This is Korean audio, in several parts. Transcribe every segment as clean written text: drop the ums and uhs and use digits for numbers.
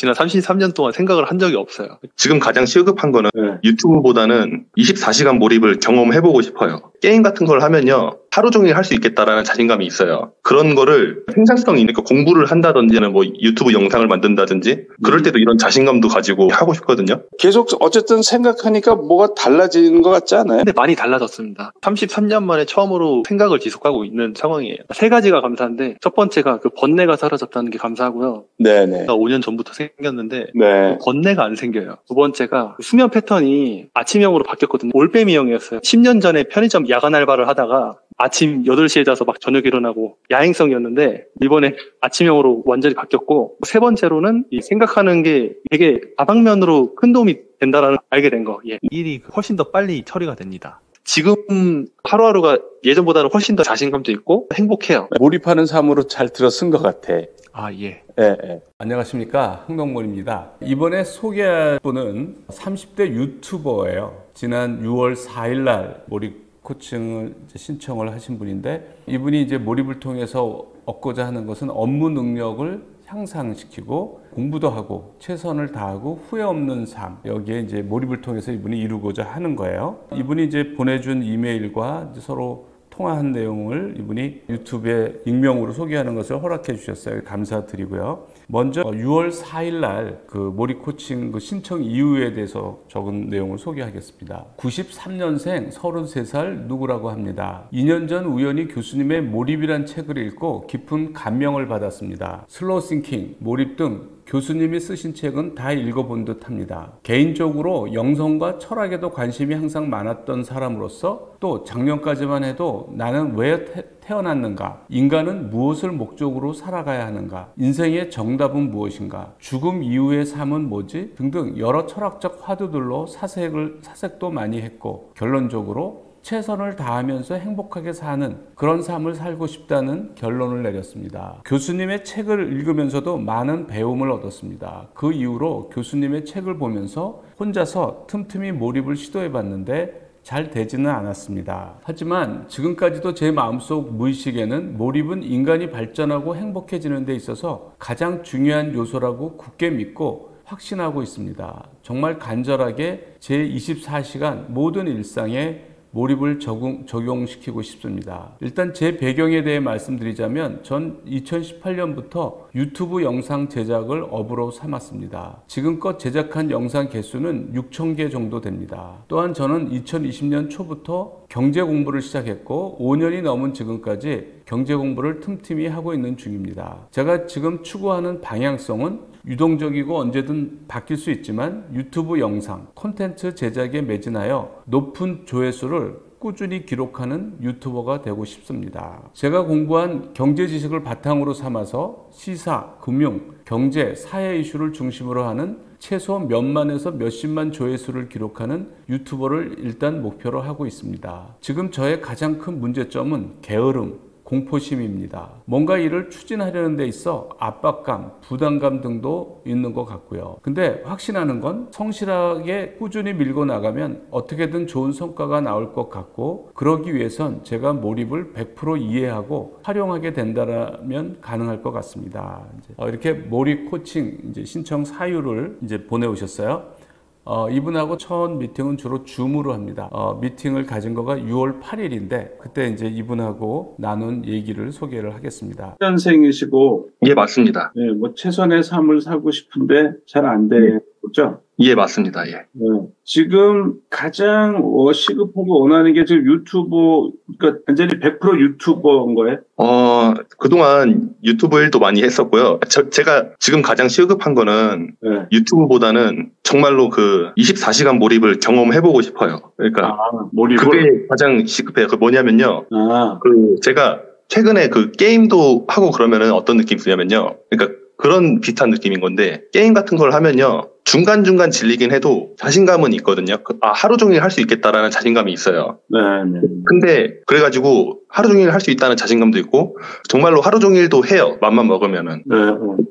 지난 33년 동안 생각을 한 적이 없어요. 지금 가장 시급한 거는 유튜브보다는 24시간 몰입을 경험해보고 싶어요. 게임 같은 걸 하면요, 하루 종일 할 수 있겠다라는 자신감이 있어요. 그런 거를 생산성 있으니까 공부를 한다든지는 뭐 유튜브 영상을 만든다든지 그럴 때도 이런 자신감도 가지고 하고 싶거든요. 계속 어쨌든 생각하니까 뭐가 달라지는 것 같지 않아요? 근데 많이 달라졌습니다. 33년 만에 처음으로 생각을 지속하고 있는 상황이에요. 세 가지가 감사한데, 첫 번째가 그 번뇌가 사라졌다는 게 감사하고요. 네네. 5년 전부터 생겼는데 네. 번뇌가 안 생겨요. 두 번째가 수면 패턴이 아침형으로 바뀌었거든요. 올빼미형이었어요. 10년 전에 편의점 야간 알바를 하다가 아침 8시에 자서 막 저녁에 일어나고 야행성이었는데, 이번에 아침형으로 완전히 바뀌었고, 세 번째로는 이 생각하는 게 되게 다방면으로 큰 도움이 된다라는 알게 된 거. 예. 일이 훨씬 더 빨리 처리가 됩니다. 지금 하루하루가 예전보다는 훨씬 더 자신감도 있고 행복해요. 몰입하는 삶으로 잘 들어쓴 것 같아. 아, 예. 안녕하십니까, 흥동몰입니다. 이번에 소개할 분은 30대 유튜버예요. 지난 6월 4일 날 몰입 코칭을 신청을 하신 분인데, 이분이 이제 몰입을 통해서 얻고자 하는 것은 업무 능력을 향상시키고 공부도 하고 최선을 다하고 후회 없는 삶, 여기에 이제 몰입을 통해서 이분이 이루고자 하는 거예요. 이분이 이제 보내준 이메일과 이제 서로 통화한 내용을 이분이 유튜브에 익명으로 소개하는 것을 허락해 주셨어요. 감사드리고요. 먼저 6월 4일 날 그 몰입 코칭 그 신청 이유에 대해서 적은 내용을 소개하겠습니다. 93년생 33살 누구라고 합니다. 2년 전 우연히 교수님의 몰입이란 책을 읽고 깊은 감명을 받았습니다. 슬로우 싱킹, 몰입 등 교수님이 쓰신 책은 다 읽어본 듯 합니다. 개인적으로 영성과 철학에도 관심이 항상 많았던 사람으로서, 또 작년까지만 해도 나는 왜 태어났는가? 인간은 무엇을 목적으로 살아가야 하는가? 인생의 정답은 무엇인가? 죽음 이후의 삶은 뭐지? 등등 여러 철학적 화두들로 사색도 많이 했고, 결론적으로 최선을 다하면서 행복하게 사는 그런 삶을 살고 싶다는 결론을 내렸습니다. 교수님의 책을 읽으면서도 많은 배움을 얻었습니다. 그 이후로 교수님의 책을 보면서 혼자서 틈틈이 몰입을 시도해봤는데 잘 되지는 않았습니다. 하지만 지금까지도 제 마음속 무의식에는 몰입은 인간이 발전하고 행복해지는 데 있어서 가장 중요한 요소라고 굳게 믿고 확신하고 있습니다. 정말 간절하게 제 24시간 모든 일상에 몰입을 적용시키고 싶습니다. 일단 제 배경에 대해 말씀드리자면, 전 2018년부터 유튜브 영상 제작을 업으로 삼았습니다. 지금껏 제작한 영상 개수는 6,000개 정도 됩니다. 또한 저는 2020년 초부터 경제 공부를 시작했고 5년이 넘은 지금까지 경제 공부를 틈틈이 하고 있는 중입니다. 제가 지금 추구하는 방향성은 유동적이고 언제든 바뀔 수 있지만, 유튜브 영상, 콘텐츠 제작에 매진하여 높은 조회수를 꾸준히 기록하는 유튜버가 되고 싶습니다. 제가 공부한 경제 지식을 바탕으로 삼아서 시사, 금융, 경제, 사회 이슈를 중심으로 하는 최소 몇만에서 몇십만 조회수를 기록하는 유튜버를 일단 목표로 하고 있습니다. 지금 저의 가장 큰 문제점은 게으름, 공포심입니다. 뭔가 일을 추진하려는 데 있어 압박감, 부담감 등도 있는 것 같고요. 근데 확신하는 건 성실하게 꾸준히 밀고 나가면 어떻게든 좋은 성과가 나올 것 같고, 그러기 위해선 제가 몰입을 100% 이해하고 활용하게 된다면 가능할 것 같습니다. 이렇게 몰입 코칭 이제 신청 사유를 이제 보내오셨어요. 이분하고 첫 미팅은 주로 줌으로 합니다. 미팅을 가진 거가 6월 8일인데 그때 이제 이분하고 나눈 얘기를 소개를 하겠습니다. 년생이시고, 예, 맞습니다. 네, 뭐 최선의 삶을 살고 싶은데 잘 안 되죠? 예, 맞습니다. 예. 네. 지금 가장 시급하고 원하는 게 지금 유튜버, 그러니까 완전히 100% 유튜버인 거예요? 그동안 유튜브 일도 많이 했었고요. 제가 지금 가장 시급한 거는 유튜브보다는 정말로 그 24시간 몰입을 경험해보고 싶어요. 그러니까 몰입을? 그게 가장 시급해요. 그 뭐냐면요. 제가 최근에 그 게임도 하고 그러면은 어떤 느낌이 드냐면요. 그러니까 그런 비슷한 느낌인 건데, 게임 같은 걸 하면요, 중간중간 질리긴 해도 자신감은 있거든요. 하루 종일 할 수 있겠다라는 자신감이 있어요. 네. 근데 그래가지고 하루 종일 할 수 있다는 자신감도 있고 정말로 하루 종일도 해요, 맘만 먹으면은.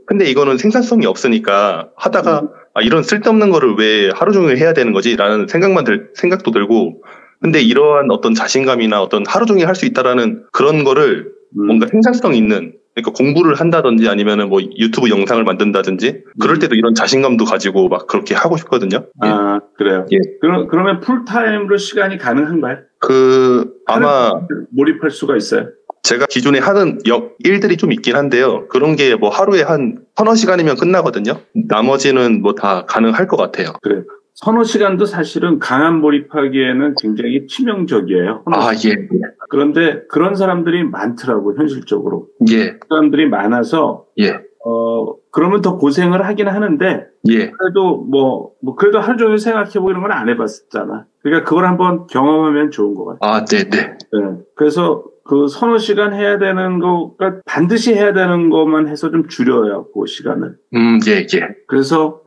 근데 이거는 생산성이 없으니까 하다가 이런 쓸데없는 거를 왜 하루 종일 해야 되는 거지? 라는 생각도 들고, 근데 이러한 어떤 자신감이나 어떤 하루 종일 할 수 있다라는 그런 거를 뭔가 생산성 있는 그러니까 공부를 한다든지 아니면은 뭐 유튜브 영상을 만든다든지 그럴 때도 이런 자신감도 가지고 막 그렇게 하고 싶거든요. 아, 그래요? 예. 그러면 풀타임으로 시간이 가능한가요? 아마 몰입할 수가 있어요? 제가 기존에 하는 일들이 좀 있긴 한데요. 그런 게 뭐 하루에 한 서너 시간이면 끝나거든요. 나머지는 뭐 다 가능할 것 같아요. 그래요. 서너 시간도 사실은 강한 몰입하기에는 굉장히 치명적이에요. 아, 예. 그런데 그런 사람들이 많더라고, 현실적으로. 예. 사람들이 많아서, 예. 그러면 더 고생을 하긴 하는데, 예. 그래도 그래도 하루 종일 생각해보고 이런 건 안 해봤잖아. 그러니까 그걸 한번 경험하면 좋은 것 같아요. 아, 네네. 네. 그래서 그 서너 시간 해야 되는 거가 반드시 해야 되는 것만 해서 좀 줄여요, 그 시간을. 예, 예. 그래서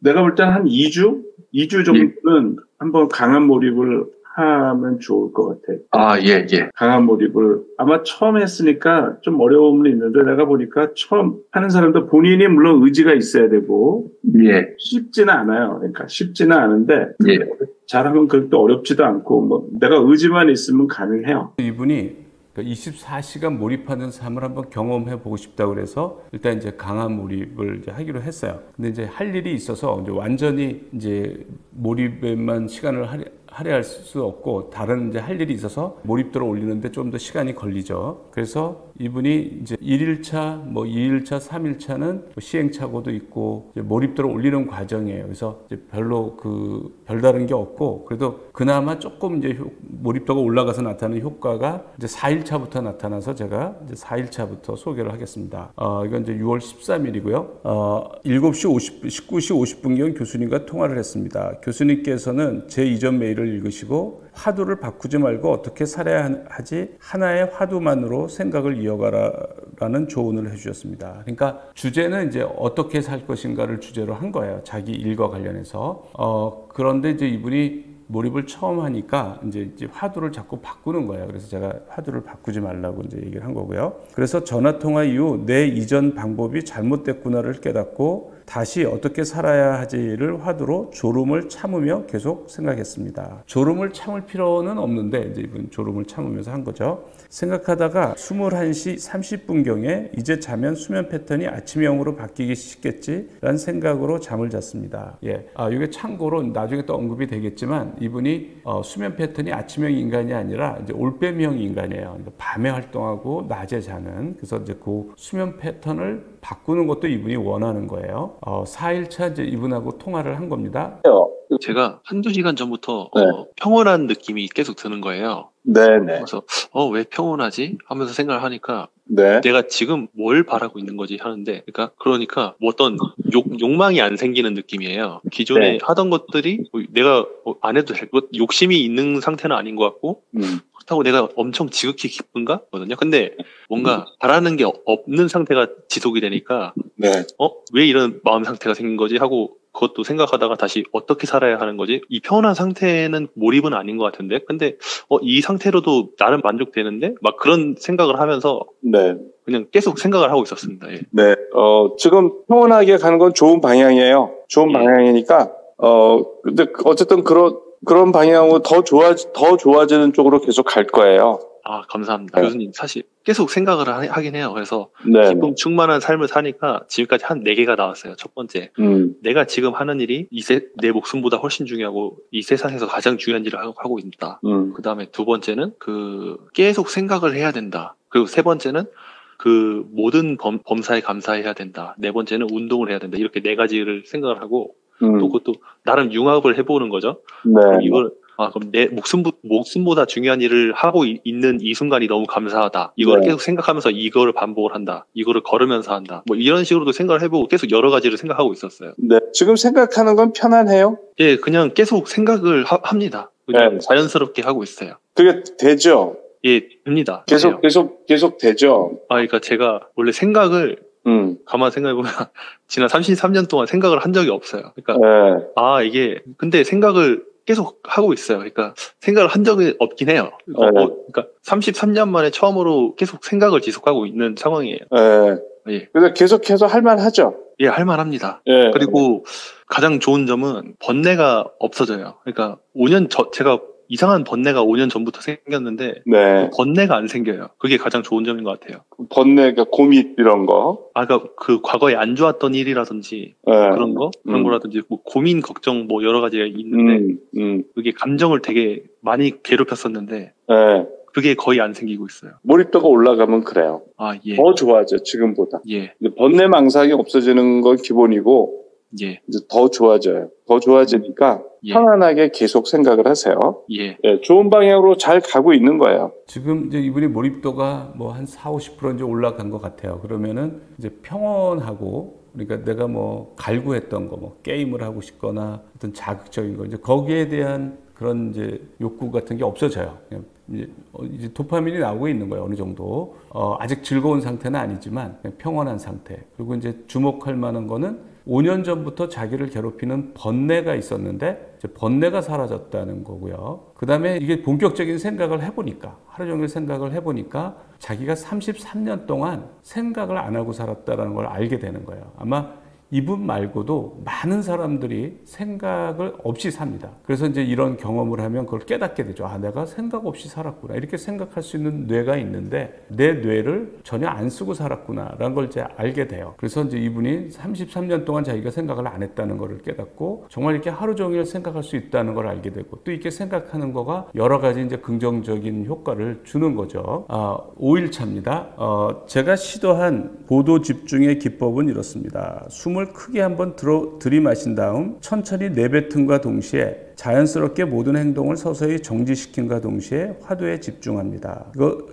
내가 볼 때는 한 2주 정도는 한번 강한 몰입을 하면 좋을 것 같아요. 아, 예, 예. 강한 몰입을 아마 처음 했으니까 좀 어려움은 있는데 내가 보니까 처음 하는 사람도 본인이 물론 의지가 있어야 되고 예. 쉽지는 않아요. 그러니까 쉽지는 않은데 예. 잘하면 그렇게 어렵지도 않고 뭐 내가 의지만 있으면 가능해요. 이분이 24시간 몰입하는 삶을 한번 경험해 보고 싶다고 그래서 일단 이제 강한 몰입을 이제 하기로 했어요. 근데 이제 할 일이 있어서 이제 완전히 이제 몰입에만 시간을 할애할 수 없고 다른 이제 할 일이 있어서 몰입도를 올리는데 좀 더 시간이 걸리죠. 그래서 이분이 이제 1일차, 뭐 2일차, 3일차는 시행착오도 있고 이제 몰입도를 올리는 과정이에요. 그래서 이제 별다른 게 없고 그래도 그나마 조금 이제 몰입도가 올라가서 나타나는 효과가 이제 4일차부터 나타나서 제가 이제 4일차부터 소개를 하겠습니다. 이건 이제 6월 13일이고요. 19시 50분경 교수님과 통화를 했습니다. 교수님께서는 제 이전 메일을 읽으시고 화두를 바꾸지 말고 어떻게 살아야 하지 하나의 화두만으로 생각을 이어가라라는 조언을 해주셨습니다. 그러니까 주제는 이제 어떻게 살 것인가를 주제로 한 거예요. 자기 일과 관련해서. 그런데 이제 이분이 몰입을 처음 하니까 이제 화두를 자꾸 바꾸는 거예요. 그래서 제가 화두를 바꾸지 말라고 이제 얘기를 한 거고요. 그래서 전화 통화 이후 내 이전 방법이 잘못됐구나를 깨닫고 다시 어떻게 살아야 하지를 화두로 졸음을 참으며 계속 생각했습니다. 졸음을 참을 필요는 없는데 이제 이분 졸음을 참으면서 한 거죠. 생각하다가 21시 30분경에 이제 자면 수면 패턴이 아침형으로 바뀌기 쉽겠지라는 생각으로 잠을 잤습니다. 예, 이게 참고로 나중에 또 언급이 되겠지만 이분이 수면 패턴이 아침형 인간이 아니라 이제 올빼미형 인간이에요. 그러니까 밤에 활동하고 낮에 자는. 그래서 이제 그 수면 패턴을 바꾸는 것도 이분이 원하는 거예요. 4일차 이제 이분하고 통화를 한 겁니다. 제가 한두 시간 전부터 네. 평온한 느낌이 계속 드는 거예요. 네네. 그래서 왜 평온하지? 하면서 생각을 하니까 네. 내가 지금 뭘 바라고 있는 거지 하는데 그러니까 뭐 어떤 욕망이 안 생기는 느낌이에요. 기존에 네. 하던 것들이 내가 안 해도 될 것, 욕심이 있는 상태는 아닌 것 같고 그렇다고 내가 엄청 지극히 기쁜가? 거든요. 근데 뭔가 바라는 게 없는 상태가 지속이 되니까 네. 왜 이런 마음 상태가 생긴 거지 하고 그것도 생각하다가 다시 어떻게 살아야 하는 거지? 이 평온한 상태는 몰입은 아닌 것 같은데 근데 이 상태로도 나름 만족되는데 막 그런 생각을 하면서 네. 그냥 계속 생각을 하고 있었습니다. 예. 네. 지금 평온하게 가는 건 좋은 방향이에요. 좋은 방향이니까, 근데 어쨌든 그런 방향으로 더 좋아지는 쪽으로 계속 갈 거예요. 아, 감사합니다. 교수님, 사실 계속 생각을 하긴 해요. 그래서 네. 기쁨 충만한 삶을 사니까 지금까지 한 4개가 나왔어요. 첫 번째, 내가 지금 하는 일이 내 목숨보다 훨씬 중요하고 이 세상에서 가장 중요한 일을 하고 있다. 그 다음에 두 번째는 계속 생각을 해야 된다. 그리고 세 번째는 모든 범사에 감사해야 된다. 네 번째는 운동을 해야 된다. 이렇게 4가지를 생각을 하고 또 그것도 나름 융합을 해보는 거죠. 네. 그럼 이걸 그럼 내 목숨보다 중요한 일을 하고 있는 이 순간이 너무 감사하다. 이걸 네. 계속 생각하면서 이거를 반복을 한다. 이거를 걸으면서 한다. 뭐 이런 식으로도 생각을 해보고 계속 여러 가지를 생각하고 있었어요. 네. 지금 생각하는 건 편안해요? 예, 그냥 계속 생각을 합니다. 그냥 네. 자연스럽게 하고 있어요. 그게 되죠? 예, 됩니다. 계속 되죠? 그러니까 제가 원래 생각을 가만 생각해보면 지난 33년 동안 생각을 한 적이 없어요. 그러니까 네. 이게 근데 생각을 계속 하고 있어요. 그러니까 생각을 한 적이 없긴 해요. 그러니까 33년 만에 처음으로 계속 생각을 지속하고 있는 상황이에요. 네. 예. 그래서 계속해서 할만하죠? 예, 할만합니다. 예. 그리고 가장 좋은 점은 번뇌가 없어져요. 그러니까 제가 이상한 번뇌가 5년 전부터 생겼는데 네. 번뇌가 안 생겨요. 그게 가장 좋은 점인 것 같아요. 번뇌가 고민 이런 거. 그러니까 그 과거에 안 좋았던 일이라든지 네. 그런 거라든지 뭐 고민, 걱정 뭐 여러 가지가 있는데 그게 감정을 되게 많이 괴롭혔었는데 네. 그게 거의 안 생기고 있어요. 몰입도가 올라가면 그래요. 아, 예. 더 좋아져, 지금보다. 예. 번뇌 망상이 없어지는 건 기본이고, 예. 이제 더 좋아져요. 더 좋아지니까 예. 편안하게 계속 생각을 하세요. 예. 예, 좋은 방향으로 잘 가고 있는 거예요. 지금 이제 이분이 몰입도가 뭐 한 40~50% 이제 올라간 것 같아요. 그러면은 이제 평온하고, 그러니까 내가 뭐 갈구했던 거, 뭐 게임을 하고 싶거나 어떤 자극적인 거, 이제 거기에 대한 그런 이제 욕구 같은 게 없어져요. 그냥 이제 도파민이 나오고 있는 거예요. 어느 정도. 아직 즐거운 상태는 아니지만 그냥 평온한 상태. 그리고 이제 주목할 만한 거는 5년 전부터 자기를 괴롭히는 번뇌가 있었는데 이제 번뇌가 사라졌다는 거고요. 그 다음에 이게 본격적인 생각을 해보니까, 하루 종일 생각을 해보니까 자기가 33년 동안 생각을 안 하고 살았다는 걸 알게 되는 거예요. 아마 이분 말고도 많은 사람들이 생각을 없이 삽니다. 그래서 이제 이런 경험을 하면 그걸 깨닫게 되죠. 아, 내가 생각 없이 살았구나. 이렇게 생각할 수 있는 뇌가 있는데 내 뇌를 전혀 안 쓰고 살았구나. 라는 걸 이제 알게 돼요. 그래서 이제 이분이 33년 동안 자기가 생각을 안 했다는 걸 깨닫고 정말 이렇게 하루 종일 생각할 수 있다는 걸 알게 되고 또 이렇게 생각하는 거가 여러 가지 이제 긍정적인 효과를 주는 거죠. 5일차입니다. 제가 시도한 고도 집중의 기법은 이렇습니다. 숨을 크게 한번 들이마신 다음 천천히 내뱉음과 동시에 자연스럽게 모든 행동을 서서히 정지시킨과 동시에 화두에 집중합니다.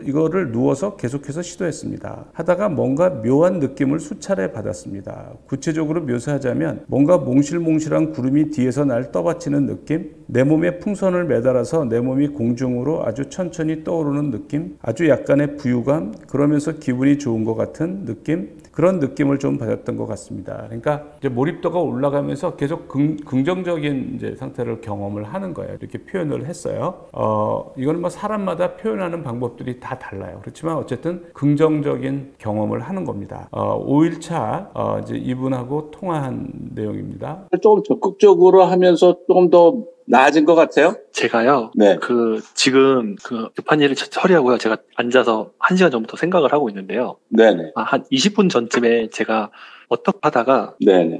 이거를 누워서 계속해서 시도했습니다. 하다가 뭔가 묘한 느낌을 수차례 받았습니다. 구체적으로 묘사하자면 뭔가 몽실몽실한 구름이 뒤에서 날 떠받치는 느낌, 내 몸에 풍선을 매달아서 내 몸이 공중으로 아주 천천히 떠오르는 느낌, 아주 약간의 부유감, 그러면서 기분이 좋은 것 같은 느낌, 그런 느낌을 좀 받았던 것 같습니다. 그러니까 이제 몰입도가 올라가면서 계속 긍정적인 이제 상태를 경험을 하는 거예요. 이렇게 표현을 했어요. 이거는 뭐 사람마다 표현하는 방법들이 다 달라요. 그렇지만 어쨌든 긍정적인 경험을 하는 겁니다. 5일차 이제 이분하고 통화한 내용입니다. 조금 적극적으로 하면서 조금 더 나아진 것 같아요? 제가요. 네. 지금 급한 일을 처리하고요. 제가 앉아서 1시간 전부터 생각을 하고 있는데요. 네네. 한 20분 전쯤에 제가 어떻게 하다가 네네.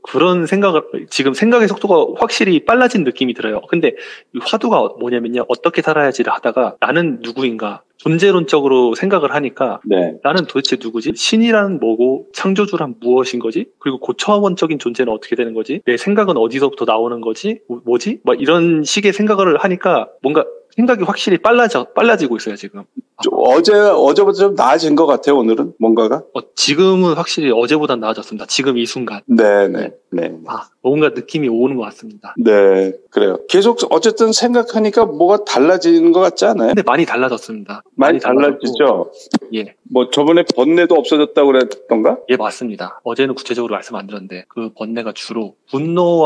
그런 생각을 지금 생각의 속도가 확실히 빨라진 느낌이 들어요. 근데 이 화두가 뭐냐면요. 어떻게 살아야지를 하다가 나는 누구인가 존재론적으로 생각을 하니까 네. 나는 도대체 누구지? 신이란 뭐고 창조주란 무엇인 거지? 그리고 고차원적인 존재는 어떻게 되는 거지? 내 생각은 어디서부터 나오는 거지? 뭐지? 막 이런 식의 생각을 하니까 뭔가 생각이 확실히 빨라지고 있어요, 지금. 어제보다 좀 나아진 것 같아요, 오늘은, 뭔가가? 지금은 확실히 어제보다 나아졌습니다. 지금 이 순간. 네네. 네. 뭔가 느낌이 오는 것 같습니다. 네, 그래요. 계속 어쨌든 생각하니까 뭐가 달라지는 것 같지 않아요? 근데 많이 달라졌습니다. 많이 달라지죠? 예. 뭐 저번에 번뇌도 없어졌다고 그랬던가? 예, 맞습니다. 어제는 구체적으로 말씀 안 드렸는데 그 번뇌가 주로 분노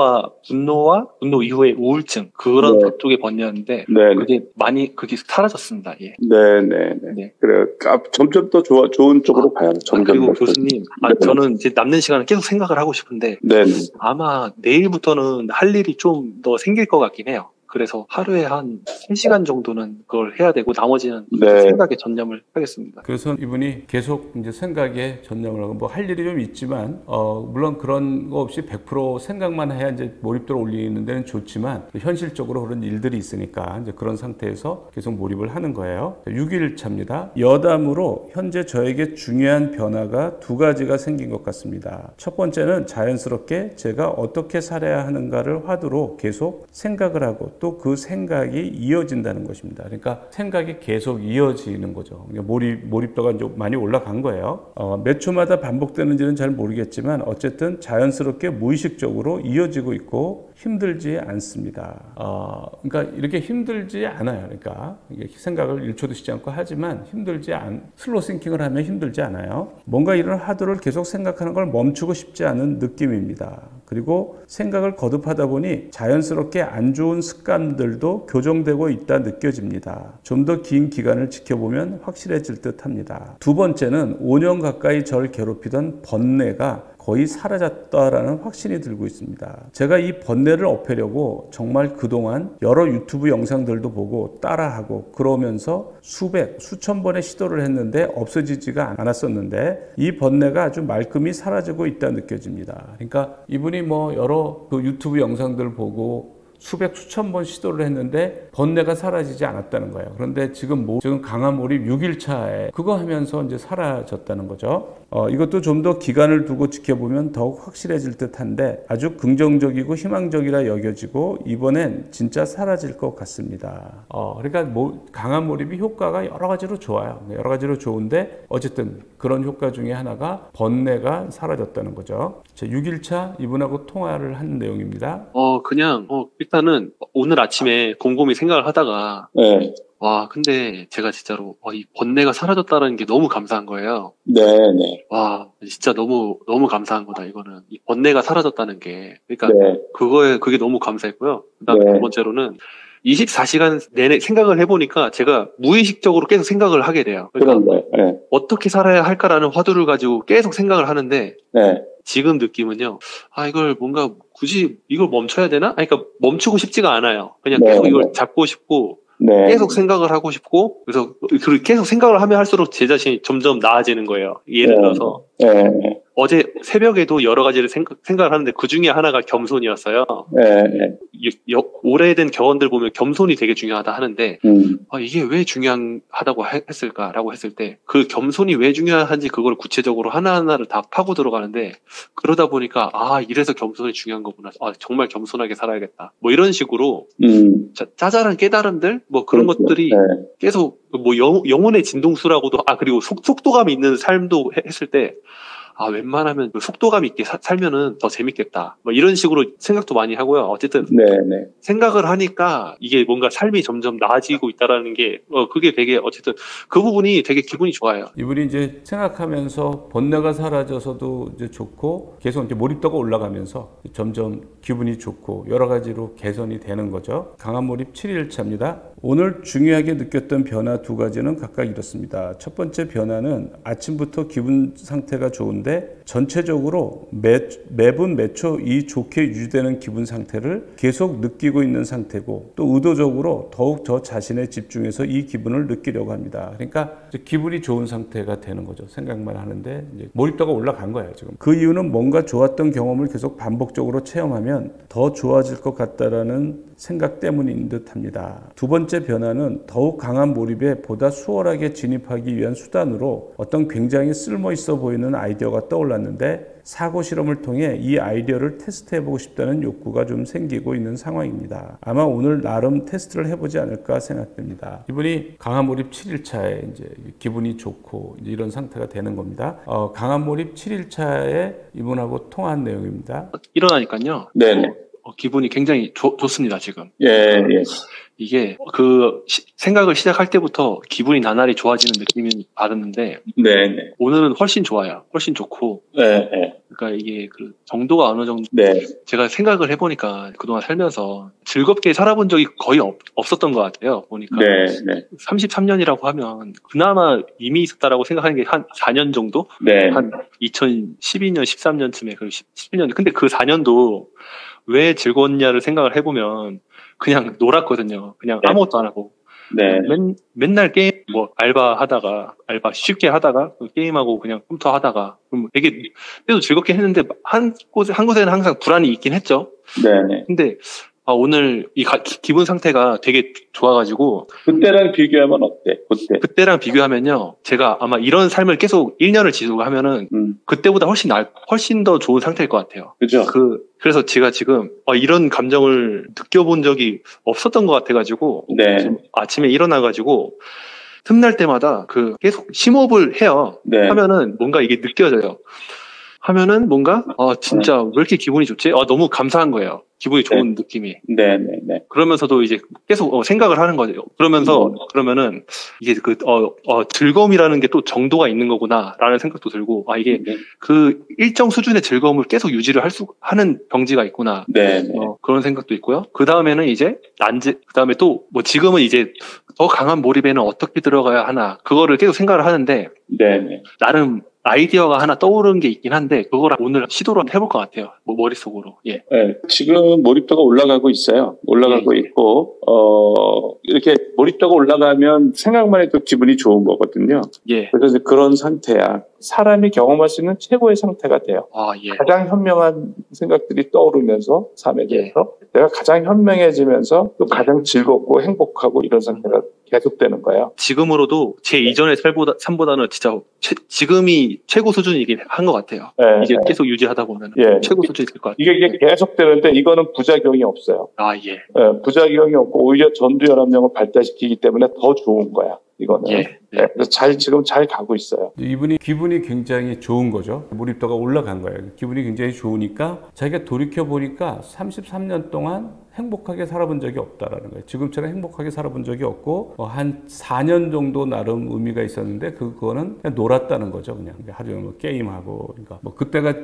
이후의 우울증 그런 네. 쪽의 번뇌였는데 네. 그게 사라졌습니다. 예. 네네. 네. 그래요. 점점 더 좋은 쪽으로 가요. 점점 그리고 더. 교수님, 네. 저는 이제 남는 시간은 계속 생각을 하고 싶은데 네. 아마 내일부터는 할 일이 좀 더 생길 것 같긴 해요. 그래서 하루에 한 3시간 정도는 그걸 해야 되고 나머지는 네. 생각에 전념을 하겠습니다. 그래서 이분이 계속 이제 생각에 전념을 하고 뭐 할 일이 좀 있지만 물론 그런 거 없이 100% 생각만 해야 이제 몰입도를 올리는 데는 좋지만 현실적으로 그런 일들이 있으니까 이제 그런 상태에서 계속 몰입을 하는 거예요. 6일차입니다. 여담으로 현재 저에게 중요한 변화가 2가지가 생긴 것 같습니다. 첫 번째는 자연스럽게 제가 어떻게 살아야 하는가를 화두로 계속 생각을 하고 또 그 생각이 이어진다는 것입니다. 그러니까 생각이 계속 이어지는 거죠. 그러니까 몰입도가 좀 많이 올라간 거예요. 몇 초마다 반복되는지는 잘 모르겠지만 어쨌든 자연스럽게 무의식적으로 이어지고 있고 힘들지 않습니다. 그러니까 이렇게 힘들지 않아요. 그러니까 생각을 1초도 쉬지 않고 하지만 슬로우 싱킹을 하면 힘들지 않아요. 뭔가 이런 화두를 계속 생각하는 걸 멈추고 싶지 않은 느낌입니다. 그리고 생각을 거듭하다 보니 자연스럽게 안 좋은 습관들도 교정되고 있다 느껴집니다. 좀 더 긴 기간을 지켜보면 확실해질 듯 합니다. 두 번째는 5년 가까이 절 괴롭히던 번뇌가 거의 사라졌다라는 확신이 들고 있습니다. 제가 이 번뇌를 없애려고 정말 그동안 여러 유튜브 영상들도 보고 따라하고 그러면서 수천 번의 시도를 했는데 없어지지가 않았었는데 이 번뇌가 아주 말끔히 사라지고 있다 느껴집니다. 그러니까 이분이 뭐 여러 그 유튜브 영상들 보고 수천 번 시도를 했는데 번뇌가 사라지지 않았다는 거예요. 그런데 지금 강한 몰입 6일차에 그거 하면서 이제 사라졌다는 거죠. 이것도 좀 더 기간을 두고 지켜보면 더욱 확실해질 듯한데 아주 긍정적이고 희망적이라 여겨지고 이번엔 진짜 사라질 것 같습니다. 그러니까 강한 몰입이 효과가 여러 가지로 좋아요. 여러 가지로 좋은데 어쨌든 그런 효과 중에 하나가 번뇌가 사라졌다는 거죠. 자, 6일차 이분하고 통화를 한 내용입니다. 일단은 오늘 아침에 곰곰이 생각을 하다가 네. 와, 근데 제가 진짜로 이 번뇌가 사라졌다는 게 너무 감사한 거예요. 네. 와, 진짜 너무 감사한 거다, 이거는. 이 번뇌가 사라졌다는 게. 그러니까 네. 그게 너무 감사했고요. 그다음에 네. 두 번째로는 24시간 내내 생각을 해보니까 제가 무의식적으로 계속 생각을 하게 돼요. 그런 거예요. 네. 어떻게 살아야 할까라는 화두를 가지고 계속 생각을 하는데 네. 지금 느낌은요. 이걸 뭔가 굳이 이걸 멈춰야 되나? 그러니까 멈추고 싶지가 않아요. 그냥 계속 이걸 잡고 싶고 네. 계속 생각을 하고 싶고 그래서 계속 생각을 하면 할수록 제 자신이 점점 나아지는 거예요. 예를 들어서 네. 어제 새벽에도 여러 가지를 생각을 하는데 그 중에 하나가 겸손이었어요. 네. 오래된 경험들 보면 겸손이 되게 중요하다 하는데 이게 왜 중요하다고 했을까라고 했을 때 그 겸손이 왜 중요한지 그걸 구체적으로 하나하나를 다 파고 들어가는데 그러다 보니까 이래서 겸손이 중요한 거구나. 정말 겸손하게 살아야겠다. 뭐 이런 식으로 짜잘한 깨달음들 뭐 그런 것들이 계속 뭐 영혼의 진동수라고도 그리고 속도감이 있는 삶도 했을 때 웬만하면 속도감 있게 살면은 더 재밌겠다. 뭐 이런 식으로 생각도 많이 하고요. 어쨌든 생각을 하니까 이게 뭔가 삶이 점점 나아지고 있다라는 게 그게 되게 어쨌든 그 부분이 되게 기분이 좋아요. 이분이 이제 생각하면서 번뇌가 사라져서도 이제 좋고 계속 이제 몰입도가 올라가면서 점점 기분이 좋고 여러 가지로 개선이 되는 거죠. 강한 몰입 7일차입니다. 오늘 중요하게 느꼈던 변화 두 가지는 각각 이렇습니다. 첫 번째 변화는 아침부터 기분 상태가 좋은데 전체적으로 매분 매초 이 좋게 유지되는 기분 상태를 계속 느끼고 있는 상태고 또 의도적으로 더욱 저 자신에 집중해서 이 기분을 느끼려고 합니다. 그러니까 기분이 좋은 상태가 되는 거죠. 생각만 하는데 이제 몰입도가 올라간 거예요. 지금 그 이유는 뭔가 좋았던 경험을 계속 반복적으로 체험하면 더 좋아질 것 같다라는 생각 때문인 듯합니다. 두 번째 변화는 더욱 강한 몰입에 보다 수월하게 진입하기 위한 수단으로 어떤 굉장히 쓸모있어 보이는 아이디어가 떠올랐는데 사고 실험을 통해 이 아이디어를 테스트해보고 싶다는 욕구가 좀 생기고 있는 상황입니다. 아마 오늘 나름 테스트를 해보지 않을까 생각됩니다. 이분이 강한 몰입 7일차에 이제 기분이 좋고 이제 이런 상태가 되는 겁니다. 강한 몰입 7일차에 이분하고 통화한 내용입니다. 일어나니까요. 네네. 기분이 굉장히 좋습니다, 지금. 예. 이게 생각을 시작할 때부터 기분이 나날이 좋아지는 느낌이 받았는데 네네. 오늘은 훨씬 좋아요. 훨씬 좋고. 네. 그러니까 이게 그 정도가 어느 정도. 제가 생각을 해보니까 그동안 살면서 즐겁게 살아본 적이 거의 없었던 것 같아요. 보니까. 33년이라고 하면 그나마 이미 있었다라고 생각하는 게 한 4년 정도? 한 2012년, 13년쯤에 11년. 근데 그 4년도 왜 즐거웠냐를 생각을 해보면 그냥 놀았거든요. 그냥 아무것도 안 하고. 맨날 게임, 알바 쉽게 하다가, 게임하고 그냥 컴퓨터 하다가, 되게, 그래도 즐겁게 했는데, 한 곳에는 항상 불안이 있긴 했죠. 근데, 오늘 이 기분 상태가 되게 좋아가지고. 그때랑 비교하면 어때? 그때랑 비교하면요. 제가 아마 이런 삶을 계속 1년을 지속하면은, 그때보다 훨씬 더 좋은 상태일 것 같아요. 그죠? 그래서 제가 지금, 이런 감정을 느껴본 적이 없었던 것 같아가지고, 지금 아침에 일어나가지고, 틈날 때마다 계속 심호흡을 해요. 하면은 뭔가 이게 느껴져요. 하면은 뭔가, 진짜 왜 이렇게 기분이 좋지? 너무 감사한 거예요. 기분이 좋은 느낌이. 그러면서도 이제 계속 생각을 하는 거죠. 그러면은 이게 즐거움이라는 게 또 정도가 있는 거구나라는 생각도 들고, 이게 그 일정 수준의 즐거움을 계속 유지를 하는 경지가 있구나. 그런 생각도 있고요. 그 다음에는 이제 그 다음에 또 지금은 이제 더 강한 몰입에는 어떻게 들어가야 하나, 그거를 계속 생각을 하는데, 나름 아이디어가 하나 떠오르는 게 있긴 한데 그거랑 오늘 시도를 한번 해볼 것 같아요. 뭐 머릿속으로. 예. 네, 지금 몰입도가 올라가고 있어요. 올라가고 있고 이렇게 몰입도가 올라가면 생각만 해도 기분이 좋은 거거든요. 예. 그래서 이제 그런 상태야. 사람이 경험할 수 있는 최고의 상태가 돼요. 아, 예. 가장 현명한 생각들이 떠오르면서 삶에 대해서 내가 가장 현명해지면서 또 가장 즐겁고 행복하고 이런 상태가 계속되는 거예요. 지금으로도 제 이전의 삶보다는 진짜 지금이 최고 수준이긴 한 것 같아요. 네, 이게 네. 계속 유지하다 보면 예. 최고 수준이 될 것 같아요. 이게 계속 되는데 이거는 부작용이 없어요. 아, 예. 예, 부작용이 없고 오히려 전두혈압량을 발달시키기 때문에 더 좋은 거야. 이거는. 예. 네, 그래서 지금 잘 가고 있어요. 이분이 기분이 굉장히 좋은 거죠. 몰입도가 올라간 거예요. 기분이 굉장히 좋으니까 자기가 돌이켜보니까 33년 동안 행복하게 살아본 적이 없다라는 거예요. 지금처럼 행복하게 살아본 적이 없고 한 4년 정도 나름 의미가 있었는데 그거는 그냥 놀았다는 거죠. 그냥 하루 종일 뭐 게임하고 그러니까 뭐 그때가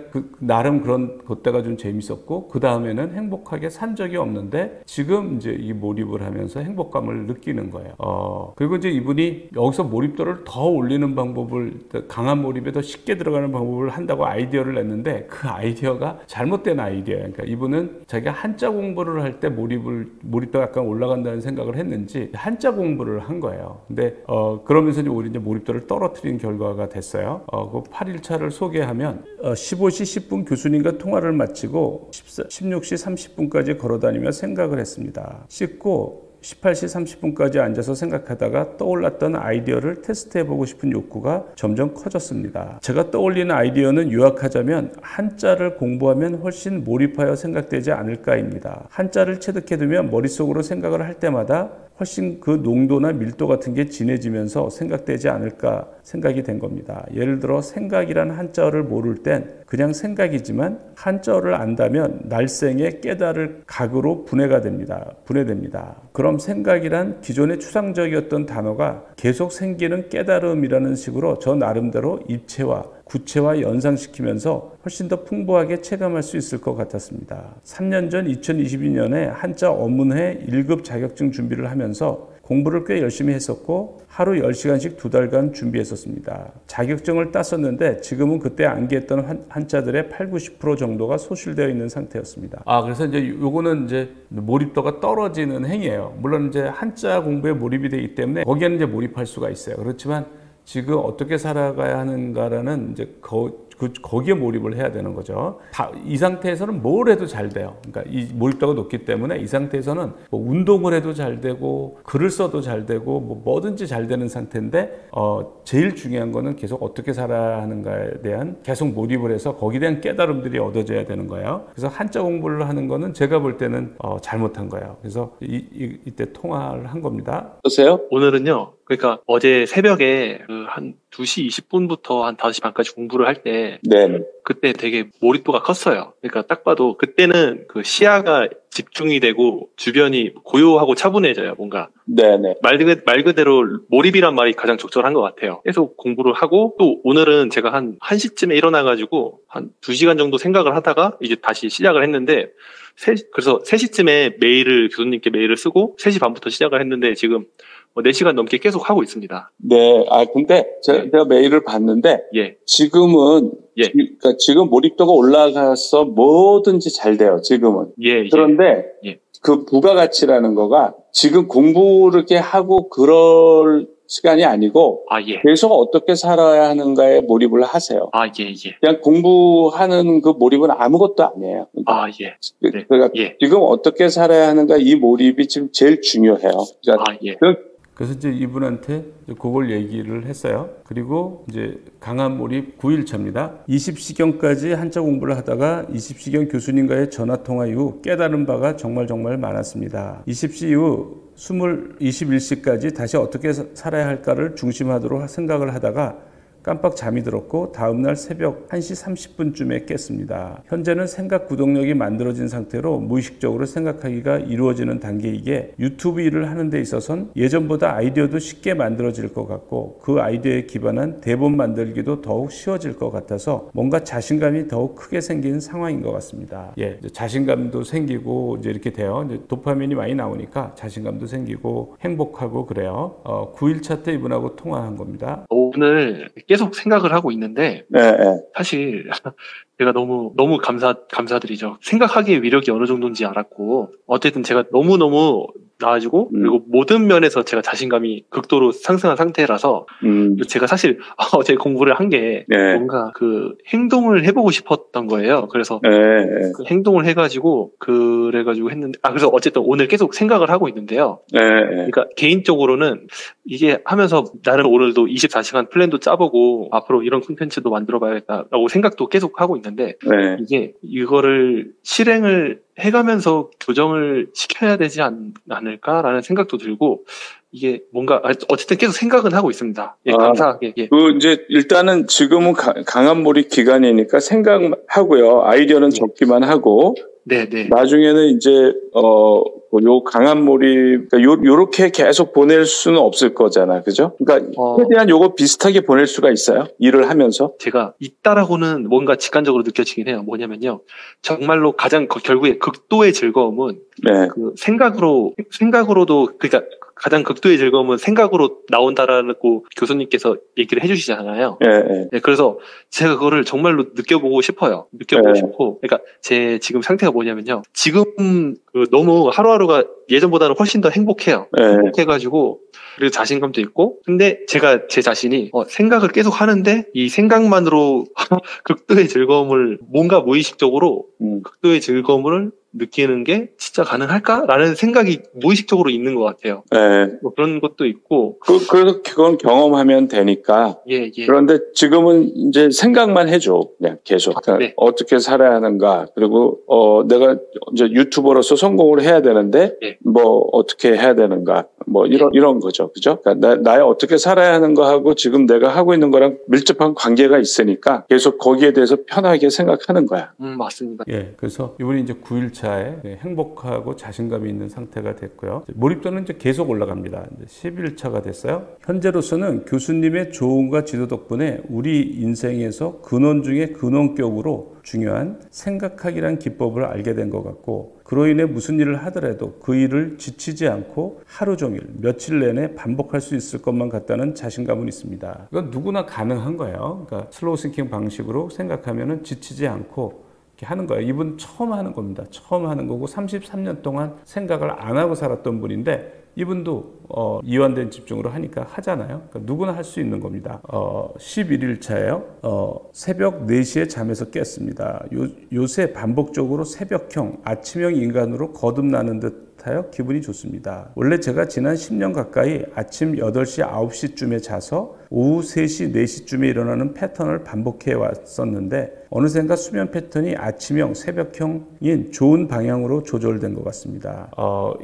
나름 그때가 좀 재밌었고 그 다음에는 행복하게 산 적이 없는데 지금 이제 이 몰입을 하면서 행복감을 느끼는 거예요. 그리고 이제 이분이 여기서 몰입도를 더 올리는 방법을 강한 몰입에 더 쉽게 들어가는 방법을 한다고 아이디어를 냈는데 그 아이디어가 잘못된 아이디어예요. 그러니까 이분은 자기가 한자 공부를 할 때 몰입도가 약간 올라간다는 생각을 했는지 한자 공부를 한 거예요. 근데 그러면서 오히려 이제 몰입도를 떨어뜨린 결과가 됐어요. 그 8일차를 소개하면 15시 10분 교수님과 통화를 마치고 16시 30분까지 걸어다니며 생각을 했습니다. 씻고 18시 30분까지 앉아서 생각하다가 떠올랐던 아이디어를 테스트해보고 싶은 욕구가 점점 커졌습니다. 제가 떠올리는 아이디어는 요약하자면 한자를 공부하면 훨씬 몰입하여 생각되지 않을까입니다. 한자를 체득해두면 머릿속으로 생각을 할 때마다 훨씬 그 농도나 밀도 같은 게 진해지면서 생각되지 않을까 생각이 된 겁니다. 예를 들어 생각이란 한자어를 모를 땐 그냥 생각이지만 한자어를 안다면 날생의 깨달을 각으로 분해됩니다. 그럼 생각이란 기존의 추상적이었던 단어가 계속 생기는 깨달음이라는 식으로 저 나름대로 입체와 구체화 연상시키면서 훨씬 더 풍부하게 체감할 수 있을 것 같았습니다. 3년 전 2022년에 한자 어문회 1급 자격증 준비를 하면서 공부를 꽤 열심히 했었고 하루 10시간씩 2달간 준비했었습니다. 자격증을 땄었는데 지금은 그때 암기했던 한자들의 80-90% 정도가 소실되어 있는 상태였습니다. 그래서 이제 요거는 이제 몰입도가 떨어지는 행위예요. 물론 이제 한자 공부에 몰입이 되기 때문에 거기에는 이제 몰입할 수가 있어요. 그렇지만 지금 어떻게 살아가야 하는가라는 이제 거기에 몰입을 해야 되는 거죠. 이 상태에서는 뭘 해도 잘 돼요. 그러니까 이 몰입도가 높기 때문에 이 상태에서는 뭐 운동을 해도 잘 되고 글을 써도 잘 되고 뭐든지 잘 되는 상태인데 제일 중요한 거는 계속 어떻게 살아야 하는가에 대한 계속 몰입을 해서 거기에 대한 깨달음들이 얻어져야 되는 거예요. 그래서 한자 공부를 하는 거는 제가 볼 때는 잘못한 거예요. 그래서 이때 통화를 한 겁니다. 보세요. 오늘은요. 그러니까 어제 새벽에 한 2시 20분부터 한 5시 반까지 공부를 할 때 네. 그때 되게 몰입도가 컸어요. 그러니까 딱 봐도 그때는 그 시야가 집중이 되고 주변이 고요하고 차분해져요. 뭔가 네네. 말 그대로 몰입이란 말이 가장 적절한 것 같아요. 계속 공부를 하고 또 오늘은 제가 한 1시쯤에 일어나가지고 한 2시간 정도 생각을 하다가 이제 다시 시작을 했는데 그래서 3시쯤에 교수님께 메일을 쓰고 3시 반부터 시작을 했는데 지금 4시간 넘게 계속 하고 있습니다. 네. 근데 제가 메일을 봤는데 예. 지금은 예. 그러니까 지금 몰입도가 올라가서 뭐든지 잘 돼요. 지금은. 예. 그런데 예. 그 부가가치라는 거가 지금 공부를 이렇게 하고 그럴 시간이 아니고 예. 계속 어떻게 살아야 하는가에 몰입을 하세요. 예. 그냥 공부하는 그 몰입은 아무것도 아니에요. 그러니까 예. 그러니까 예. 지금 어떻게 살아야 하는가 이 몰입이 지금 제일 중요해요. 그러니까 예. 그래서 이제 이분한테 그걸 얘기를 했어요. 그리고 이제 강한 몰입 9일차입니다. 20시경까지 한자 공부를 하다가 20시경 교수님과의 전화통화 이후 깨달은 바가 정말 많았습니다. 20시 이후 21시까지 다시 어떻게 살아야 할까를 중심하도록 생각을 하다가 깜빡 잠이 들었고 다음날 새벽 1시 30분쯤에 깼습니다. 현재는 생각 구동력이 만들어진 상태로 무의식적으로 생각하기가 이루어지는 단계이기에 유튜브 일을 하는 데 있어서는 예전보다 아이디어도 쉽게 만들어질 것 같고 그 아이디어에 기반한 대본 만들기도 더욱 쉬워질 것 같아서 뭔가 자신감이 더욱 크게 생기는 상황인 것 같습니다. 이제 자신감도 생기고 이제 이렇게 돼요. 이제 도파민이 많이 나오니까 자신감도 생기고 행복하고 그래요. 9일차 때 이분하고 통화한 겁니다. 오늘 계속 계속 생각을 하고 있는데 네, 네. 사실 제가 너무 감사드리죠. 생각하기의 위력이 어느 정도인지 알았고 어쨌든 제가 너무 나아지고 그리고 모든 면에서 제가 자신감이 극도로 상승한 상태라서 제가 사실 어제 공부를 한 게 네. 뭔가 그 행동을 해보고 싶었던 거예요. 그래서 네, 네. 그 행동을 해가지고 그래가지고 했는데 그래서 어쨌든 오늘 계속 생각을 하고 있는데요. 네, 네. 그러니까 개인적으로는 이게 하면서 나름 오늘도 24시간 플랜도 짜보고 앞으로 이런 콘텐츠도 만들어봐야겠다라고 생각도 계속 하고 있는데 네. 이거를 실행을 해가면서 교정을 시켜야 되지 않을까라는 생각도 들고 이게 뭔가 어쨌든 계속 생각은 하고 있습니다. 예, 감사하게. 예. 이제 일단은 지금은 강한 몰입 기간이니까 생각하고요. 아이디어는 적기만 하고. 네. 나중에는 이제 요 강한 몰입 요렇게 계속 보낼 수는 없을 거잖아, 그죠? 그러니까 최대한 요거 비슷하게 보낼 수가 있어요. 일을 하면서. 제가 있다라고는 뭔가 직관적으로 느껴지긴 해요. 뭐냐면요, 정말로 가장 결국에 극도의 즐거움은 네. 그 생각으로도 그러니까 가장 극도의 즐거움은 생각으로 나온다라고 교수님께서 얘기를 해주시잖아요. 네. 네, 그래서 제가 그거를 정말로 느껴보고 싶어요. 싶고, 그러니까 제 지금 상태가 뭐냐면요, 지금 너무 하루하루가 예전보다는 훨씬 더 행복해요. 네. 행복해가지고 그리고 자신감도 있고. 근데 제가 제 자신이 생각을 계속 하는데 이 생각만으로 극도의 즐거움을 뭔가 무의식적으로 극도의 즐거움을 느끼는 게 진짜 가능할까라는 생각이 무의식적으로 있는 것 같아요. 네. 뭐 그런 것도 있고. 그래서 그건 경험하면 되니까. 예. 그런데 지금은 이제 생각만 해줘. 그냥 계속. 네. 어떻게 살아야 하는가. 그리고, 내가 이제 유튜버로서 성공을 해야 되는데, 네. 뭐, 어떻게 해야 되는가. 뭐, 이런 거죠. 그죠? 그러니까 나의 어떻게 살아야 하는 거하고 지금 내가 하고 있는 거랑 밀접한 관계가 있으니까 계속 거기에 대해서 편하게 생각하는 거야. 맞습니다. 예. 그래서 이분이 이제 9일차에 행복하고 자신감이 있는 상태가 됐고요. 몰입도는 이제 계속 올라갑니다. 이제 11일차가 됐어요. 현재로서는 교수님의 조언과 지도 덕분에 우리 인생에서 근원 중에 근원격으로 중요한 생각하기란 기법을 알게 된 것 같고, 그로 인해 무슨 일을 하더라도 그 일을 지치지 않고 하루 종일 며칠 내내 반복할 수 있을 것만 같다는 자신감은 있습니다. 이건 누구나 가능한 거예요. 그러니까 슬로우 싱킹 방식으로 생각하면은 지치지 않고 이렇게 하는 거예요. 이분 처음 하는 겁니다. 처음 하는 거고 33년 동안 생각을 안 하고 살았던 분인데 이분도 이완된 집중으로 하니까 하잖아요. 그러니까 누구나 할 수 있는 겁니다. 11일차예요. 새벽 4시에 잠에서 깼습니다. 요새 반복적으로 새벽형, 아침형 인간으로 거듭나는 듯 하여 기분이 좋습니다. 원래 제가 지난 10년 가까이 아침 8시, 9시쯤에 자서 오후 3시, 4시쯤에 일어나는 패턴을 반복해 왔었는데 어느샌가 수면 패턴이 아침형, 새벽형인 좋은 방향으로 조절된 것 같습니다.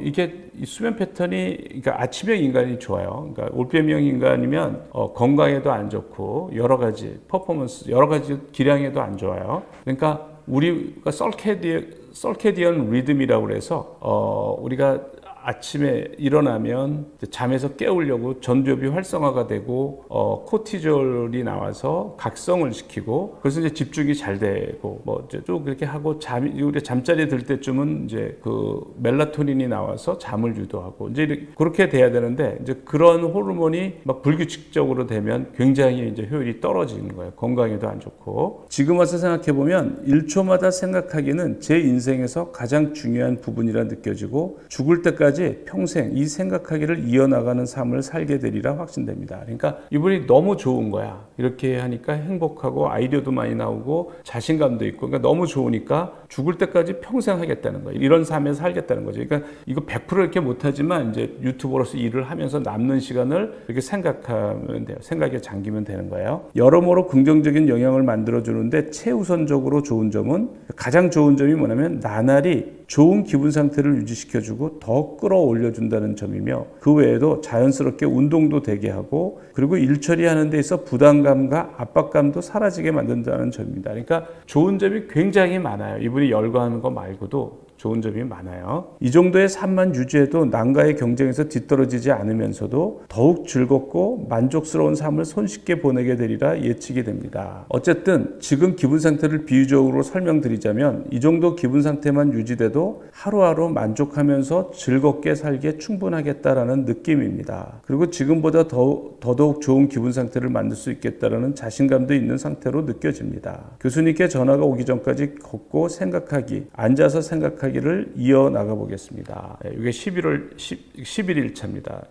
이게 수면 패턴이 그러니까 아침형 인간이 좋아요. 그러니까 올빼미형 인간이면 건강에도 안 좋고 여러 가지 퍼포먼스, 여러 가지 기량에도 안 좋아요. 그러니까 우리가 설케디언 리듬이라고 그래서 우리가 아침에 일어나면 잠에서 깨우려고 전두엽이 활성화가 되고 코티졸이 나와서 각성을 시키고 그래서 이제 집중이 잘 되고 뭐 좀 그렇게 하고 우리 잠자리에 들 때쯤은 이제 그 멜라토닌이 나와서 잠을 유도하고 이제 그렇게 돼야 되는데 이제 그런 호르몬이 막 불규칙적으로 되면 굉장히 이제 효율이 떨어지는 거예요. 건강에도 안 좋고. 지금 와서 생각해 보면 1초마다 생각하기는 제 인생에서 가장 중요한 부분이라 느껴지고 죽을 때까지 평생 이 생각하기를 이어나가는 삶을 살게 되리라 확신됩니다. 그러니까 이분이 너무 좋은 거야. 이렇게 하니까 행복하고 아이디어도 많이 나오고 자신감도 있고 그러니까 너무 좋으니까 죽을 때까지 평생 하겠다는 거예요. 이런 삶에 살겠다는 거죠. 그러니까 이거 100% 이렇게 못하지만 이제 유튜버로서 일을 하면서 남는 시간을 이렇게 생각하면 돼요. 생각에 잠기면 되는 거예요. 여러모로 긍정적인 영향을 만들어주는데 최우선적으로 좋은 점은 가장 좋은 점이 뭐냐면 나날이 좋은 기분 상태를 유지시켜주고 더 끌어올려준다는 점이며 그 외에도 자연스럽게 운동도 되게 하고 그리고 일 처리하는 데 있어 부담감과 압박감도 사라지게 만든다는 점입니다. 그러니까 좋은 점이 굉장히 많아요. 이분이 열거하는 거 말고도 좋은 점이 많아요. 이 정도의 삶만 유지해도 남과의 경쟁에서 뒤떨어지지 않으면서도 더욱 즐겁고 만족스러운 삶을 손쉽게 보내게 되리라 예측이 됩니다. 어쨌든 지금 기분 상태를 비유적으로 설명드리자면 이 정도 기분 상태만 유지돼도 하루하루 만족하면서 즐겁게 살기에 충분하겠다라는 느낌입니다. 그리고 지금보다 더더욱 좋은 기분 상태를 만들 수 있겠다라는 자신감도 있는 상태로 느껴집니다. 교수님께 전화가 오기 전까지 걷고 생각하기, 앉아서 생각하기를 이어나가 보겠습니다. 이게 11일차입니다.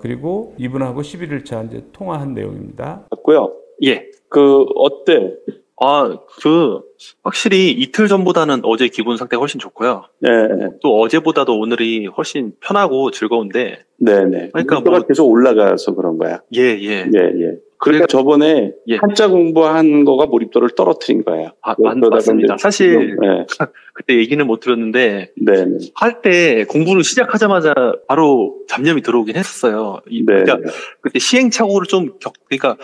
그리고 이분하고 11일차 이제 통화한 내용입니다. 맞고요. 예. 어때? 확실히 이틀 전보다는 어제 기분 상태가 훨씬 좋고요. 네. 또 어제보다도 오늘이 훨씬 편하고 즐거운데. 네네. 그러니까 계속 올라가서 그런 거야. 예. 그러니까 저번에 예. 한자 공부한 거가 몰입도를 떨어뜨린 거예요. 맞습니다. 사실 네. 그때 얘기는 못 들었는데 네네. 할 때 공부를 시작하자마자 바로 잡념이 들어오긴 했었어요. 그러니까 그때 시행착오를 좀 그러니까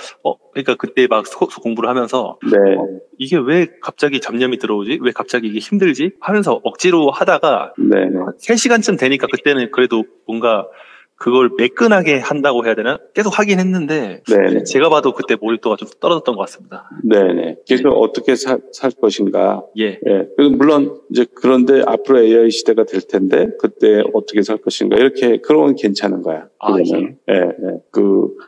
그때 막 공부를 하면서 이게 왜 갑자기 잡념이 들어오지? 왜 갑자기 이게 힘들지? 하면서 억지로 하다가 3시간쯤 되니까 그때는 그래도 뭔가 그걸 매끈하게 한다고 해야 되나? 계속 하긴 했는데 제가 봐도 그때 몰입도가 좀 떨어졌던 것 같습니다. 네네. 그래서 어떻게 살 것인가? 예. 그리고 물론 이제 그런데 앞으로 AI 시대가 될 텐데 그때 어떻게 살 것인가? 이렇게 그러면 괜찮은 거야.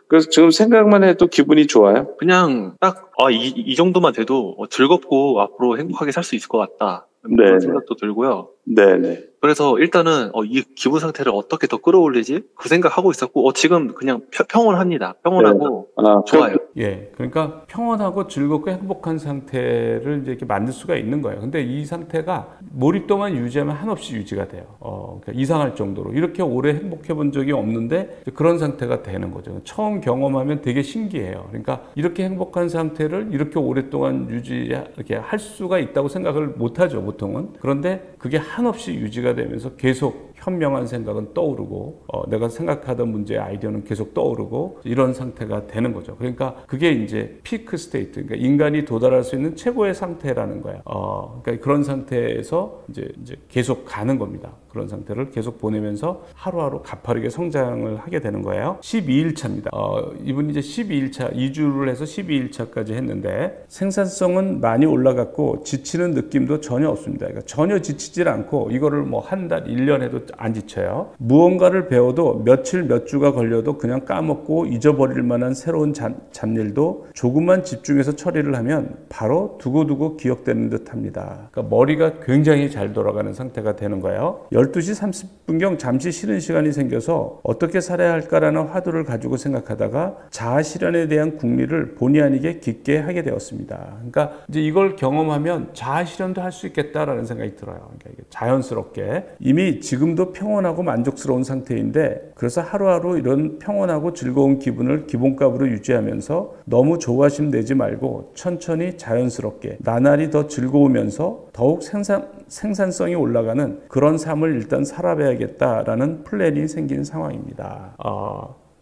그래서 지금 생각만 해도 기분이 좋아요. 그냥 딱 이 정도만 돼도 즐겁고 앞으로 행복하게 살 수 있을 것 같다. 그런 생각도 들고요. 네네. 그래서 일단은 이 기분 상태를 어떻게 더 끌어올리지? 그 생각하고 있었고 지금 그냥 평온합니다. 평온하고 좋아요. 예, 그러니까 평온하고 즐겁고 행복한 상태를 이제 이렇게 만들 수가 있는 거예요. 근데 이 상태가 몰입도만 유지하면 한없이 유지가 돼요. 그러니까 이상할 정도로 이렇게 오래 행복해 본 적이 없는데 그런 상태가 되는 거죠. 처음 경험하면 되게 신기해요. 그러니까 이렇게 행복한 상태를 이렇게 오랫동안 이렇게 할 수가 있다고 생각을 못하죠, 보통은. 그런데 그게 한없이 유지가 되면서 계속 현명한 생각은 떠오르고 내가 생각하던 문제의 아이디어는 계속 떠오르고 이런 상태가 되는 거죠. 그러니까 그게 이제 피크 스테이트, 그러니까 인간이 도달할 수 있는 최고의 상태라는 거예요. 그러니까 그런 상태에서 이제 계속 가는 겁니다. 그런 상태를 계속 보내면서 하루하루 가파르게 성장을 하게 되는 거예요. 12일차입니다. 이분이 이제 12일차, 2주를 해서 12일차까지 했는데 생산성은 많이 올라갔고 지치는 느낌도 전혀 없습니다. 그러니까 전혀 지치질 않고 이거를 뭐 한 달, 1년 해도 안 지쳐요. 무언가를 배워도 며칠, 몇 주가 걸려도 그냥 까먹고 잊어버릴 만한 새로운 잡일도 조금만 집중해서 처리를 하면 바로 두고두고 기억되는 듯 합니다. 그러니까 머리가 굉장히 잘 돌아가는 상태가 되는 거예요. 12시 30분경 잠시 쉬는 시간이 생겨서 어떻게 살아야 할까라는 화두를 가지고 생각하다가 자아 실현에 대한 궁리를 본의 아니게 깊게 하게 되었습니다. 그러니까 이제 이걸 경험하면 자아 실현도 할 수 있겠다라는 생각이 들어요. 그러니까 이게 자연스럽게 이미 지금도 평온하고 만족스러운 상태인데 그래서 하루하루 이런 평온하고 즐거운 기분을 기본값으로 유지하면서 너무 조바심 내지 말고 천천히 자연스럽게 나날이 더 즐거우면서 더욱 생산성이 올라가는 그런 삶을 일단 살아봐야겠다라는 플랜이 생긴 상황입니다.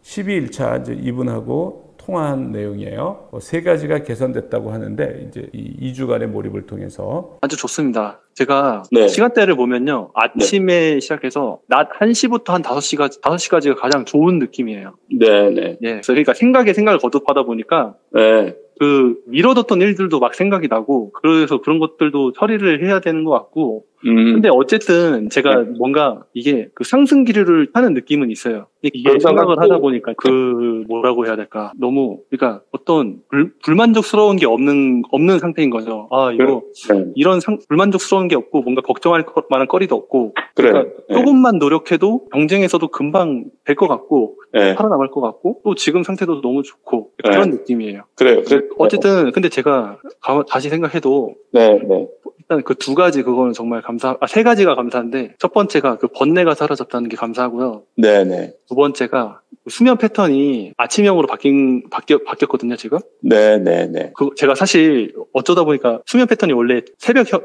12일차 이제 이분하고 통화한 내용이에요. 3가지가 개선됐다고 하는데 이제 이 2주간의 몰입을 통해서 아주 좋습니다. 제가 시간대를 보면요. 아침에 시작해서 낮 1시부터 한 5시까지가 가장 좋은 느낌이에요. 네네. 예. 그러니까 생각을 거듭하다 보니까 미뤄뒀던 일들도 막 생각이 나고 그래서 그런 것들도 처리를 해야 되는 것 같고 근데 어쨌든 제가 뭔가 이게 그 상승 기류를 타는 느낌은 있어요. 이게 생각을 하다 보니까 뭐라고 해야 될까? 너무 그러니까 어떤 불만족스러운 게 없는 상태인 거죠. 이런 불만족스러운 게 없고 뭔가 걱정할 만한 거리도 없고 그러니까 조금만 노력해도 경쟁에서도 금방 될 것 같고 살아남을 것 같고 또 지금 상태도 너무 좋고 그런 느낌이에요. 그래요. 어쨌든 근데 제가 다시 생각해도 일단 그 2가지 그거는 정말 3가지가 감사한데 첫 번째가 그 번뇌가 사라졌다는 게 감사하고요. 네네. 두 번째가 수면 패턴이 아침형으로 바뀌었거든요, 지금. 네네네. 제가 사실 어쩌다 보니까 수면 패턴이 원래 새벽형,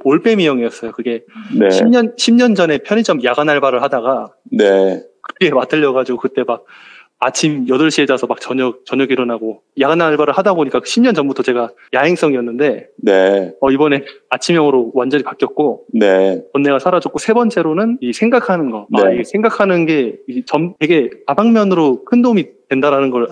올빼미형이었어요. 그게 10년 전에 편의점 야간 알바를 하다가 그게 맞들려가지고 그때 막 아침 8시에 자서 막 저녁 일어나고 야간 알바를 하다 보니까 10년 전부터 제가 야행성이었는데 네. 이번에 아침형으로 완전히 바뀌었고 네. 번뇌가 사라졌고 세 번째로는 이 생각하는 거. 네. 이 생각하는 게 되게 다방면으로 큰 도움이 된다라는 걸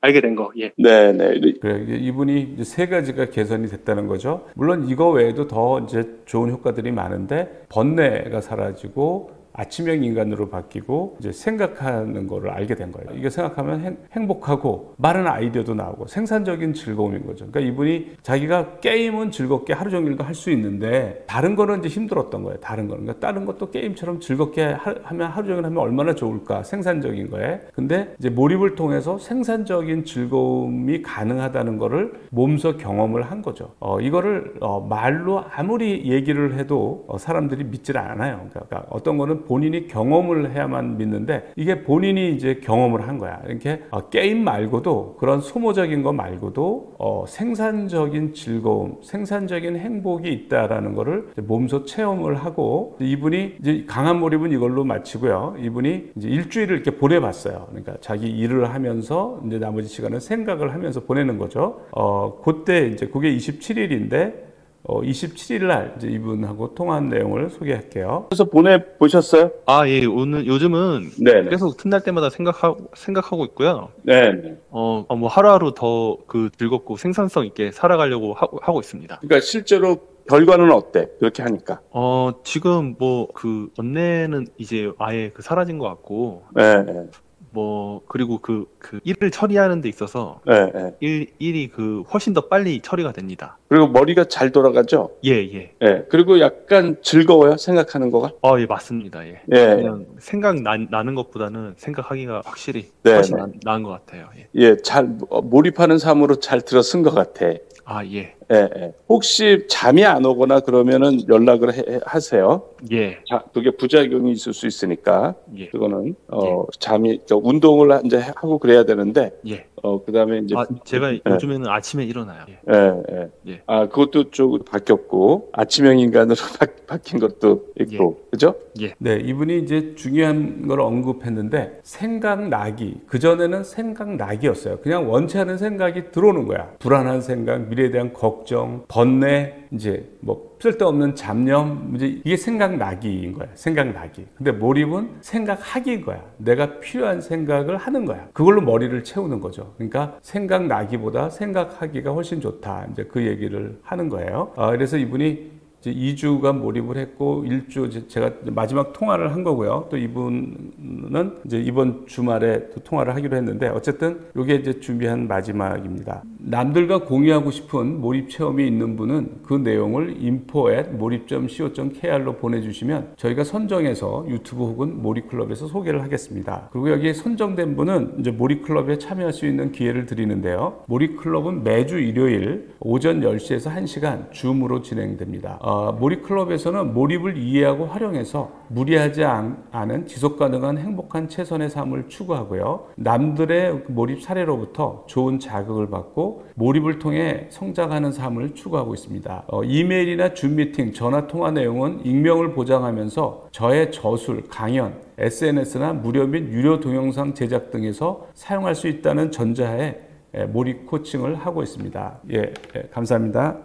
알게 된 거. 예. 네, 네. 그래, 이분이 이제 세 가지가 개선이 됐다는 거죠. 물론 이거 외에도 더 이제 좋은 효과들이 많은데 번뇌가 사라지고 아침형 인간으로 바뀌고 이제 생각하는 거를 알게 된 거예요. 이게 생각하면 행복하고 많은 아이디어도 나오고 생산적인 즐거움인 거죠. 그러니까 이분이 자기가 게임은 즐겁게 하루 종일도 할 수 있는데 다른 거는 이제 힘들었던 거예요. 다른 거는. 그러니까 다른 것도 게임처럼 즐겁게 하면 하루 종일 하면 얼마나 좋을까. 생산적인 거에. 근데 이제 몰입을 통해서 생산적인 즐거움이 가능하다는 거를 몸소 경험을 한 거죠. 이거를 말로 아무리 얘기를 해도 사람들이 믿질 않아요. 그러니까 어떤 거는 본인이 경험을 해야만 믿는데 이게 본인이 이제 경험을 한 거야. 이렇게 게임 말고도 그런 소모적인 거 말고도 생산적인 즐거움, 생산적인 행복이 있다라는 거를 몸소 체험을 하고 이분이 이제 강한 몰입은 이걸로 마치고요. 이분이 이제 일주일을 이렇게 보내봤어요. 그러니까 자기 일을 하면서 이제 나머지 시간은 생각을 하면서 보내는 거죠. 그때 이제 그게 27일인데 27일 날 이제 이분하고 통화한 내용을 소개할게요. 그래서 보내보셨어요? 예, 요즘은 네. 계속 틈날 때마다 생각하고 있고요. 네. 뭐 하루하루 더 즐겁고 생산성 있게 살아가려고 하고 있습니다. 그러니까 실제로 결과는 어때? 그렇게 하니까. 지금 번뇌는 이제 아예 사라진 것 같고, 네. 그리고 일을 처리하는 데 있어서, 네. 일이 훨씬 더 빨리 처리가 됩니다. 그리고 머리가 잘 돌아가죠? 예. 네. 그리고 약간 즐거워요? 생각하는 거가? 예, 맞습니다. 예. 예. 그냥 나는 것보다는 생각하기가 확실히 네, 훨씬 네. 나은 것 같아요. 예. 예, 잘 몰입하는 삶으로 잘 들어쓴 것 같아. 예. 예. 혹시 잠이 안 오거나 그러면은 연락을 하세요. 예. 그게 부작용이 있을 수 있으니까. 예. 그거는 잠이 운동을 이제 하고 그래야 되는데. 예. 그다음에 이제 제가 요즘에는 아침에 일어나요. 예. 예. 예. 그것도 좀 바뀌었고 아침형 인간으로 바뀐 것도 있고. 예. 그죠? 예. 네, 이분이 이제 중요한 걸 언급했는데 생각나기. 그전에는 생각나기였어요. 그냥 원치 않은 생각이 들어오는 거야. 불안한 생각, 미래에 대한 걱정, 번뇌, 이제 쓸데없는 잡념, 이제 이게 생각나기인 거야. 생각나기. 근데 몰입은 생각하기인 거야. 내가 필요한 생각을 하는 거야. 그걸로 머리를 채우는 거죠. 그러니까 생각나기보다 생각하기가 훨씬 좋다. 이제 그 얘기를 하는 거예요. 그래서 이분이 이제 2주간 몰입을 했고 1주 제가 마지막 통화를 한 거고요. 또 이분은 이제 이번 주말에 또 통화를 하기로 했는데 어쨌든 이게 이제 준비한 마지막입니다. 남들과 공유하고 싶은 몰입 체험이 있는 분은 그 내용을 info@몰입.co.kr로 보내주시면 저희가 선정해서 유튜브 혹은 몰입클럽에서 소개를 하겠습니다. 그리고 여기에 선정된 분은 이제 몰입클럽에 참여할 수 있는 기회를 드리는데요. 몰입클럽은 매주 일요일 오전 10시에서 1시간 줌으로 진행됩니다. 몰입클럽에서는 몰입을 이해하고 활용해서 무리하지 않은 지속가능한 행복한 최선의 삶을 추구하고요. 남들의 몰입 사례로부터 좋은 자극을 받고 몰입을 통해 성장하는 삶을 추구하고 있습니다. 이메일이나 줌 미팅, 전화 통화 내용은 익명을 보장하면서 저의 저술, 강연, SNS나 무료 및 유료 동영상 제작 등에서 사용할 수 있다는 전제하에 몰입 코칭을 하고 있습니다. 감사합니다.